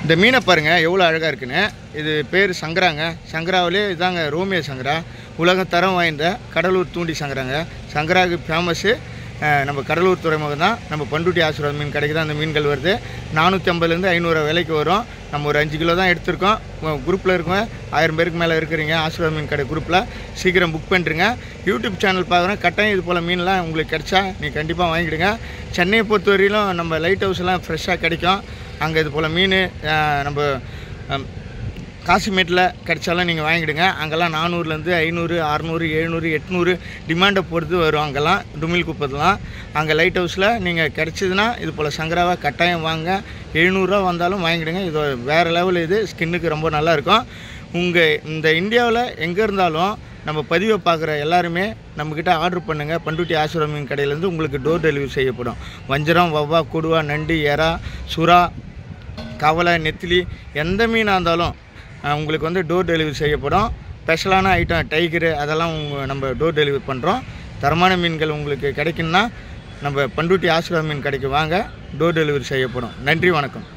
இந்த மீனை பாருங்கள் எவ்வளோ அழகாக இருக்குன்னு. இது பேர் சங்கராங்க. சங்கராவிலே இதாங்க ரோமியோ சங்கரா. உலக தரம் வாய்ந்த கடலூர் தூண்டி சங்கராங்க. சங்கராவுக்கு ஃபேமஸ்ஸு நம்ம கடலூர் துறைமுகம் தான். நம்ம பண்ருட்டி ஆசீர்வாத் மீன் கடைக்கு தான் அந்த மீன்கள் வருது. 450லேருந்து 500 விலைக்கு வரும். நம்ம ஒரு 5 கிலோ தான் எடுத்திருக்கோம். குரூப்பில் இருக்கோம் 1000 பேருக்கு மேலே இருக்கிறீங்க ஆசீர்வாத் மீன் கடை குரூப்பில். சீக்கிரம் புக் பண்ணுறீங்க. யூடியூப் சேனல் பார்க்குறேன். கட்டாயம் இது போல் மீன்லாம் உங்களுக்கு கிடைச்சா நீங்கள் கண்டிப்பாக வாங்கிடுங்க. சென்னையை பொறுத்தவரையிலும் நம்ம லைட் ஹவுஸ்லாம் ஃப்ரெஷ்ஷாக கிடைக்கும். அங்கே இது போல் மீன் நம்ம காசிமேட்டில் கிடைச்சாலும் நீங்கள் வாங்கிடுங்க. அங்கெல்லாம் 400லேருந்து 500, 600, 700, 800 டிமாண்டை பொறுத்து வரும். அங்கெல்லாம் டுமில் குப்பத்தெலாம் அங்கே லைட் ஹவுஸில் நீங்கள் கிடச்சிதுன்னா இது போல் சங்கராவை கட்டாயம் வாங்க. 700 ரூபா வந்தாலும் வாங்கிடுங்க. இது வேறு லெவல். இது ஸ்கின்னுக்கு ரொம்ப நல்லாயிருக்கும். இந்த இந்தியாவில் எங்கே இருந்தாலும் நம்ம பதிவை பார்க்குற எல்லாருமே நம்மக்கிட்ட ஆர்டர் பண்ணுங்கள். பண்ருட்டி ஆசீர்வாத் மீன் கடையிலேருந்து உங்களுக்கு டோர் டெலிவரி செய்யப்படும். வஞ்சரம், வவ்வா, கொடுவா, நண்டு, எறா, சுறா, கவலை, நெத்திலி எந்த மீனாக இருந்தாலும் உங்களுக்கு வந்து டோர் டெலிவரி செய்யப்படும். ஸ்பெஷலான ஐட்டம் டைகரு அதெல்லாம் நம்ம டோர் டெலிவரி பண்ணுறோம். தரமான மீன்கள் உங்களுக்கு கிடைக்குன்னா நம்ம பண்ருட்டி ஆசீர்வாத் மீன் கடைக்கு வாங்க. டோர் டெலிவரி செய்யப்படும். நன்றி, வணக்கம்.